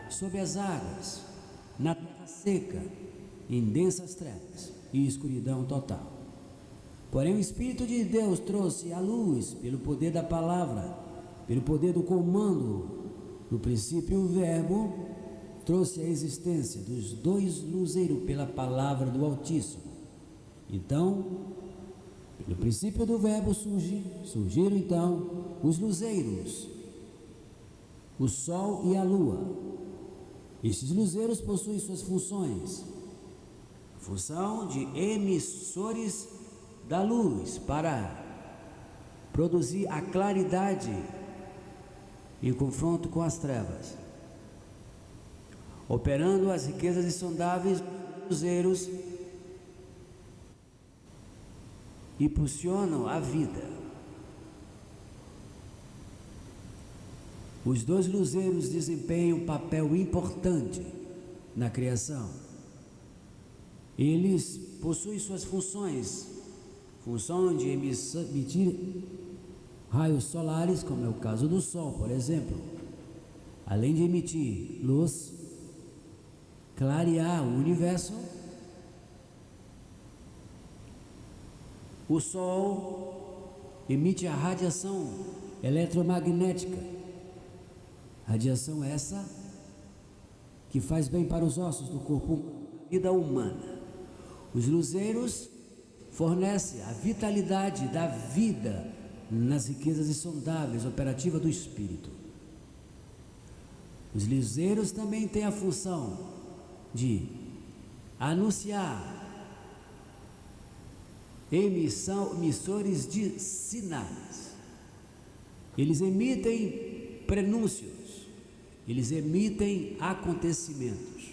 sob as águas, na terra seca, em densas trevas e escuridão total. Porém o Espírito de Deus trouxe a luz pelo poder da palavra, pelo poder do comando. No princípio o Verbo trouxe a existência dos dois luzeiros pela palavra do Altíssimo. Então, pelo princípio do Verbo surgiram então os luzeiros, o Sol e a Lua. Estes luzeiros possuem suas funções. Função de emissores da luz para produzir a claridade em confronto com as trevas, operando as riquezas insondáveis dos luzeiros, impulsionam a vida. Os dois luzeiros desempenham um papel importante na criação. Eles possuem suas funções, função de emitir raios solares, como é o caso do Sol, por exemplo. Além de emitir luz, clarear o universo, o Sol emite a radiação eletromagnética. Radiação essa que faz bem para os ossos do corpo humano, vida humana. Os luzeiros fornecem a vitalidade da vida nas riquezas insondáveis, operativa do Espírito. Os luzeiros também têm a função de anunciar, emissores de sinais. Eles emitem prenúncios, eles emitem acontecimentos.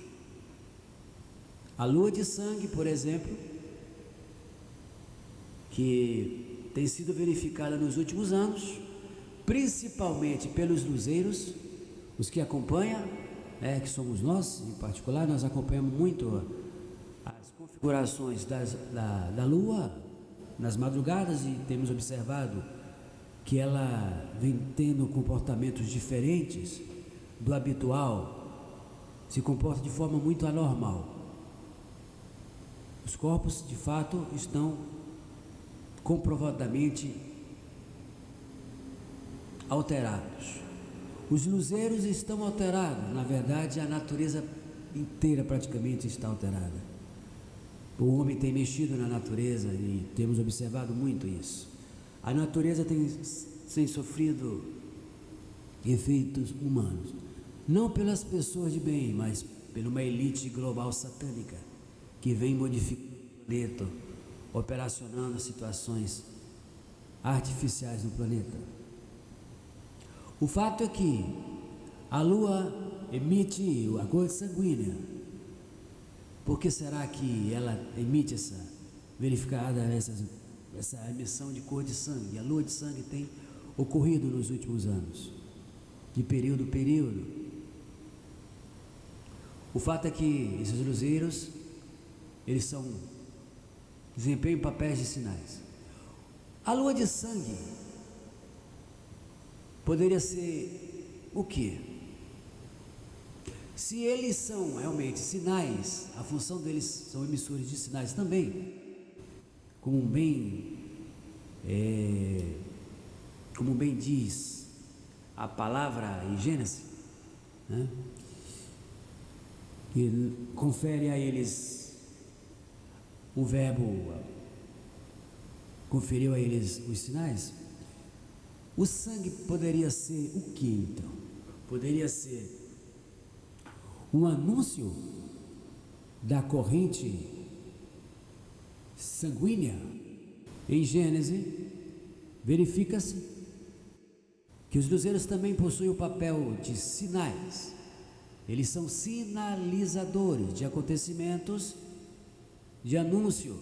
A lua de sangue, por exemplo, que tem sido verificada nos últimos anos, principalmente pelos luzeiros, os que acompanham, que somos nós, em particular, nós acompanhamos muito as configurações da lua nas madrugadas e temos observado que ela vem tendo comportamentos diferentes do habitual, se comporta de forma muito anormal. Os corpos, de fato, estão comprovadamente alterados. Os luzeiros estão alterados, na verdade, a natureza inteira praticamente está alterada. O homem tem mexido na natureza e temos observado muito isso. A natureza tem sofrido efeitos humanos, não pelas pessoas de bem, mas por uma elite global satânica que vem modificando o planeta, operacionando situações artificiais no planeta. O fato é que a Lua emite a cor sanguínea. Por que será que ela emite essa emissão de cor de sangue? A lua de sangue tem ocorrido nos últimos anos, de período a período. O fato é que esses luzeiros, eles desempenham papéis de sinais. A lua de sangue poderia ser o quê? Se eles são realmente sinais, a função deles são emissores de sinais também, como bem diz a palavra em Gênesis, né? Que confere a eles, o Verbo conferiu a eles os sinais. O sangue poderia ser o que então? Poderia ser um anúncio da corrente sanguínea. Em Gênesis, verifica-se que os luzeiros também possuem o papel de sinais. Eles são sinalizadores de acontecimentos, de anúncio.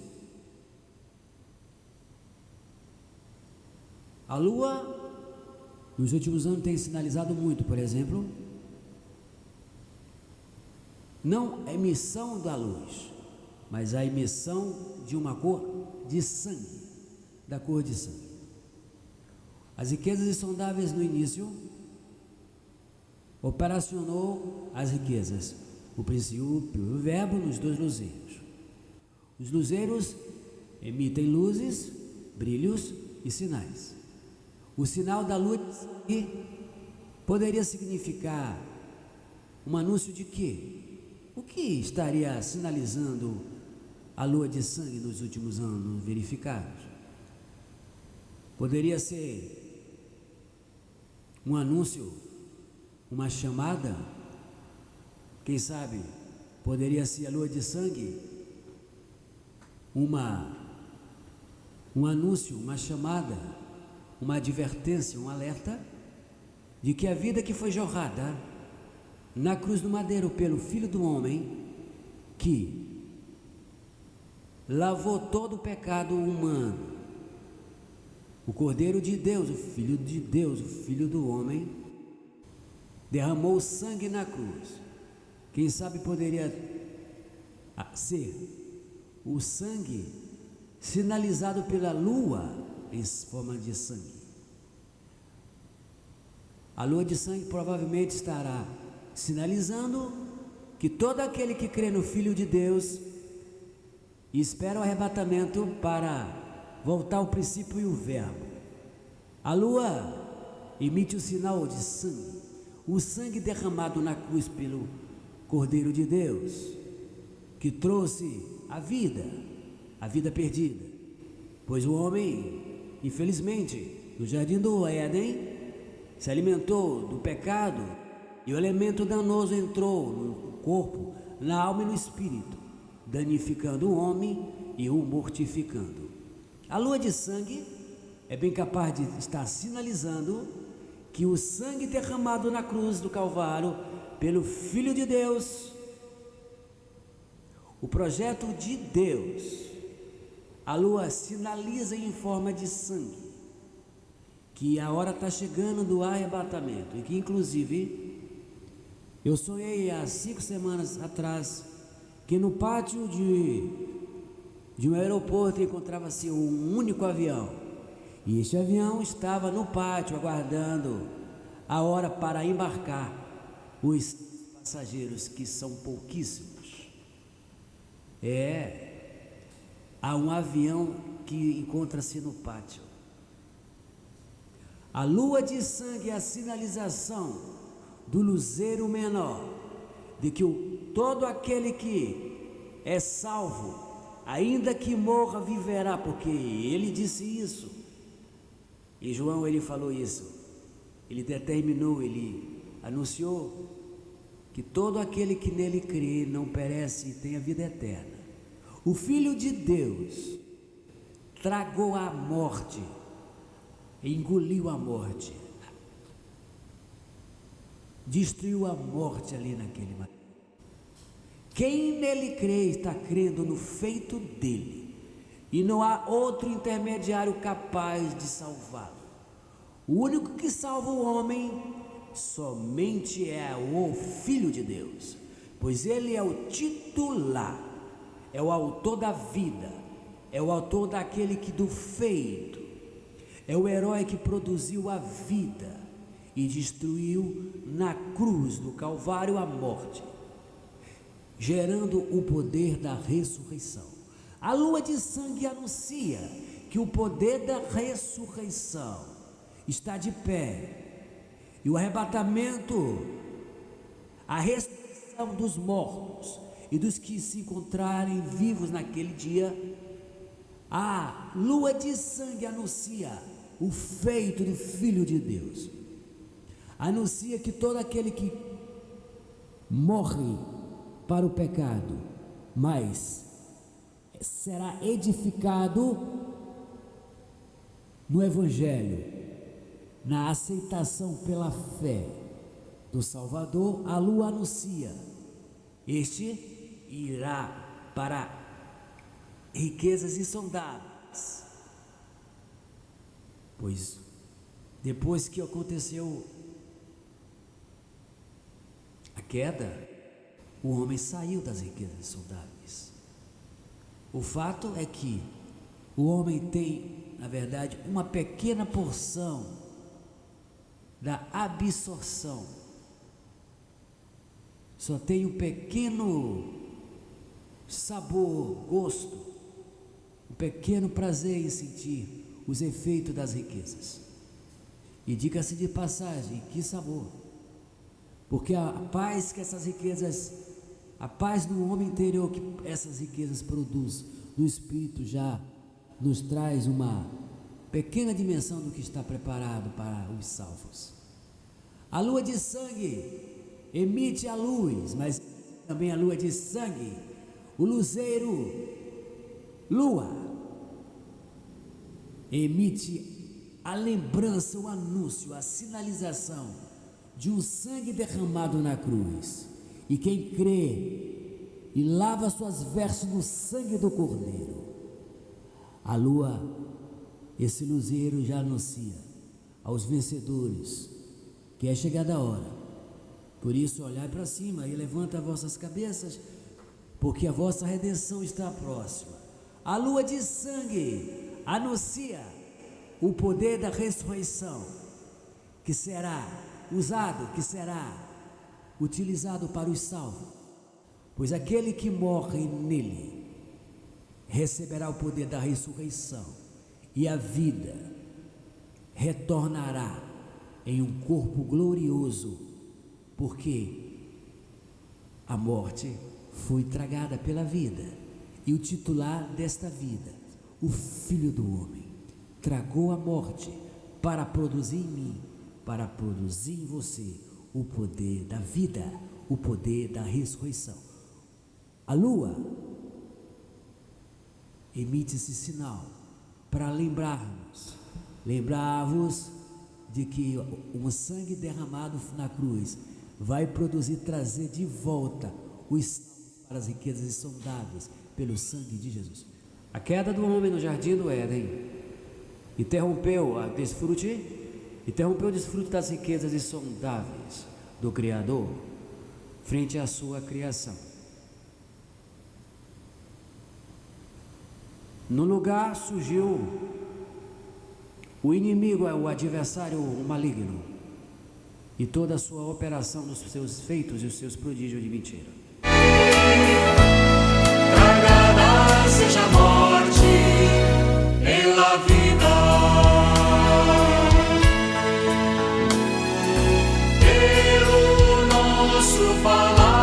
A Lua, nos últimos anos, tem sinalizado muito, por exemplo, não a emissão da luz, mas a emissão de uma cor de sangue, da cor de sangue. As riquezas insondáveis no início operacionou as riquezas, o princípio e o verbo nos dois luzeiros. Os luzeiros emitem luzes, brilhos e sinais. O sinal da lua de sangue poderia significar um anúncio de quê? O que estaria sinalizando a lua de sangue nos últimos anos verificados? Poderia ser um anúncio, uma chamada. Quem sabe poderia ser a lua de sangue um anúncio, uma chamada, uma advertência, um alerta de que a vida que foi jorrada na cruz do madeiro pelo Filho do Homem, que lavou todo o pecado humano, o Cordeiro de Deus, o Filho de Deus, o Filho do Homem, derramou sangue na cruz. Quem sabe poderia ser o sangue sinalizado pela lua em forma de sangue. A lua de sangue provavelmente estará sinalizando que todo aquele que crê no Filho de Deus e espera o arrebatamento para voltar ao princípio e o verbo. A lua emite o sinal de sangue, o sangue derramado na cruz pelo Cordeiro de Deus, que trouxe a vida perdida, pois o homem, infelizmente, no jardim do Éden, se alimentou do pecado e o elemento danoso entrou no corpo, na alma e no espírito, danificando o homem e o mortificando. A lua de sangue é bem capaz de estar sinalizando que o sangue derramado na cruz do Calvário pelo Filho de Deus, o projeto de Deus, a lua sinaliza em forma de sangue que a hora está chegando do arrebatamento, e que inclusive eu sonhei há 5 semanas atrás que no pátio de um aeroporto encontrava-se um único avião, e este avião estava no pátio aguardando a hora para embarcar os passageiros, que são pouquíssimos. Há um avião que encontra-se no pátio. A lua de sangue é a sinalização do luzeiro menor, de que todo aquele que é salvo, ainda que morra, viverá, porque ele disse isso. E João, ele falou isso, ele determinou, ele anunciou que todo aquele que nele crê não perece e tem a vida eterna. O Filho de Deus tragou a morte, engoliu a morte, destruiu a morte ali naquele momento. Quem nele crê está crendo no feito dele, e não há outro intermediário capaz de salvá-lo. O único que salva o homem somente é o Filho de Deus, pois ele é o titular, é o autor da vida, é o autor daquele que do feito, é o herói que produziu a vida e destruiu na cruz do Calvário a morte, gerando o poder da ressurreição. A lua de sangue anuncia que o poder da ressurreição está de pé, e o arrebatamento, a ressurreição dos mortos e dos que se encontrarem vivos naquele dia. A lua de sangue anuncia o feito do Filho de Deus, anuncia que todo aquele que morre para o pecado, mas será edificado no Evangelho, na aceitação pela fé do Salvador. A lua anuncia: este irá para riquezas insondáveis, pois depois que aconteceu a queda, o homem saiu das riquezas insondáveis. O fato é que o homem tem, na verdade, uma pequena porção da absorção só tem um pequeno sabor, gosto, um pequeno prazer em sentir os efeitos das riquezas. E diga-se de passagem, que sabor! Porque a paz que essas riquezas, a paz do homem interior que essas riquezas produzem, no espírito já nos traz uma pequena dimensão do que está preparado para os salvos. A lua de sangue emite a luz, mas também a lua de sangue, o luzeiro, lua, emite a lembrança, o anúncio, a sinalização de um sangue derramado na cruz. E quem crê e lava suas vestes no sangue do Cordeiro, a lua, esse luzeiro já anuncia aos vencedores que é chegada a hora. Por isso, olhai para cima e levanta as vossas cabeças, porque a vossa redenção está próxima. A lua de sangue anuncia o poder da ressurreição, que será usado, que será utilizado para os salvos, pois aquele que morre nele receberá o poder da ressurreição, e a vida retornará em um corpo glorioso, porque a morte foi tragada pela vida, e o titular desta vida, o Filho do Homem, tragou a morte para produzir em mim, para produzir em você o poder da vida, o poder da ressurreição. A lua emite esse sinal para lembrar-vos de que o sangue derramado na cruz vai produzir, trazer de volta os salvos para as riquezas insondáveis pelo sangue de Jesus. A queda do homem no jardim do Éden interrompeu o desfrute das riquezas insondáveis do Criador frente à sua criação. No lugar surgiu o inimigo, o adversário, o maligno, e toda a sua operação dos seus feitos e os seus prodígios de mentira. Tragada seja a morte pela vida, pelo nosso falar.